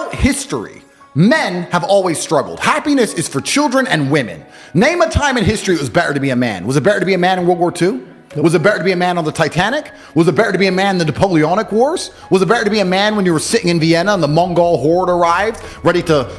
Throughout history, men have always struggled. Happiness is for children and women. Name a time in history it was better to be a man. Was it better to be a man in World War II? Nope. Was it better to be a man on the Titanic? Was it better to be a man in the Napoleonic Wars? Was it better to be a man when you were sitting in Vienna and the Mongol horde arrived, ready to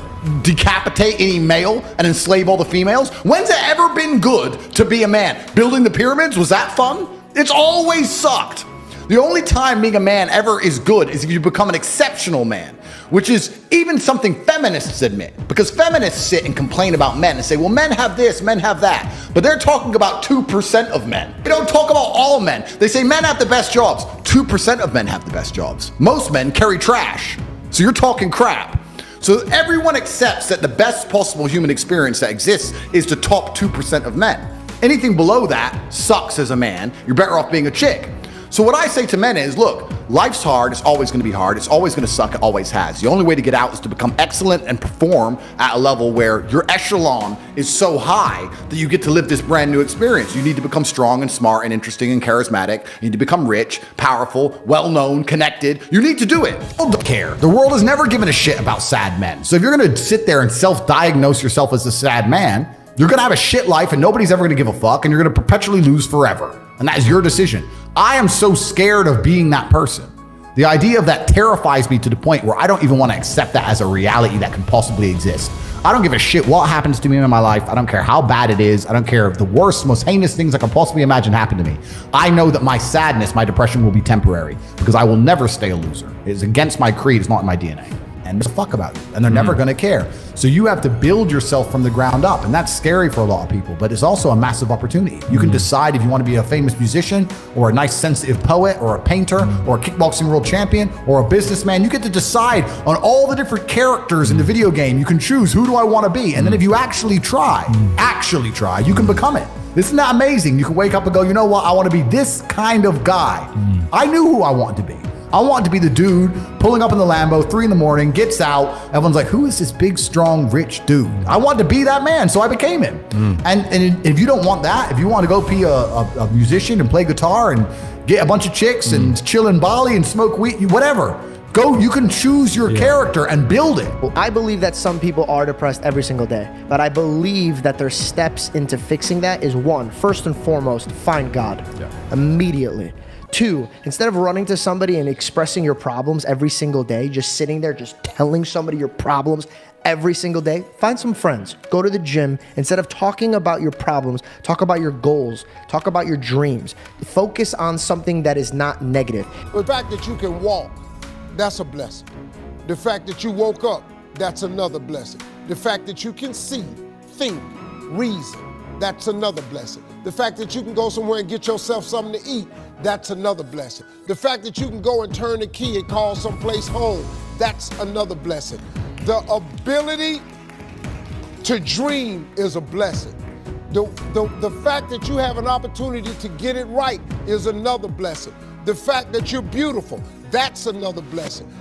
decapitate any male and enslave all the females? When's it ever been good to be a man? Building the pyramids, was that fun? It's always sucked. The only time being a man ever is good is if you become an exceptional man, which is even something feminists admit, because feminists sit and complain about men and say, well, men have this, men have that, but they're talking about 2% of men. They don't talk about all men. They say men have the best jobs. 2% of men have the best jobs. Most men carry trash. So you're talking crap. So everyone accepts that the best possible human experience that exists is the top 2% of men. Anything below that sucks as a man. You're better off being a chick. So what I say to men is, look, life's hard, it's always gonna be hard, it's always gonna suck, it always has. The only way to get out is to become excellent and perform at a level where your echelon is so high that you get to live this brand new experience. You need to become strong and smart and interesting and charismatic. You need to become rich, powerful, well-known, connected. You need to do it. People don't care. The world has never given a shit about sad men. So if you're gonna sit there and self-diagnose yourself as a sad man, you're gonna have a shit life and nobody's ever gonna give a fuck and you're gonna perpetually lose forever. And that is your decision. I am so scared of being that person. The idea of that terrifies me to the point where I don't even want to accept that as a reality that can possibly exist. I don't give a shit what happens to me in my life. I don't care how bad it is. I don't care if the worst, most heinous things I can possibly imagine happen to me. I know that my sadness, my depression will be temporary because I will never stay a loser. It's against my creed. It's not in my DNA. And just fuck about it. And they're never gonna care. So you have to build yourself from the ground up. And that's scary for a lot of people, but it's also a massive opportunity. You can decide if you want to be a famous musician or a nice sensitive poet or a painter or a kickboxing world champion or a businessman. You get to decide on all the different characters in the video game. You can choose, who do I want to be? And then if you actually try, you can become it. Isn't that amazing? You can wake up and go, you know what? I want to be this kind of guy. I knew who I wanted to be. I wanted to be the dude pulling up in the Lambo, 3 a.m, gets out. Everyone's like, who is this big, strong, rich dude? I wanted to be that man, so I became him. And if you don't want that, if you want to go be a musician and play guitar and get a bunch of chicks and chill in Bali and smoke weed, whatever, go, you can choose your character and build it. I believe that some people are depressed every single day, but I believe that their steps into fixing that is one, first and foremost, find God immediately. 2, instead of running to somebody and expressing your problems every single day, just sitting there, just telling somebody your problems every single day, find some friends, go to the gym. Instead of talking about your problems, talk about your goals, talk about your dreams. Focus on something that is not negative. The fact that you can walk, that's a blessing. The fact that you woke up, that's another blessing. The fact that you can see, think, reason, that's another blessing. The fact that you can go somewhere and get yourself something to eat, that's another blessing. The fact that you can go and turn the key and call someplace home, that's another blessing. The ability to dream is a blessing. The fact that you have an opportunity to get it right is another blessing. The fact that you're beautiful, that's another blessing.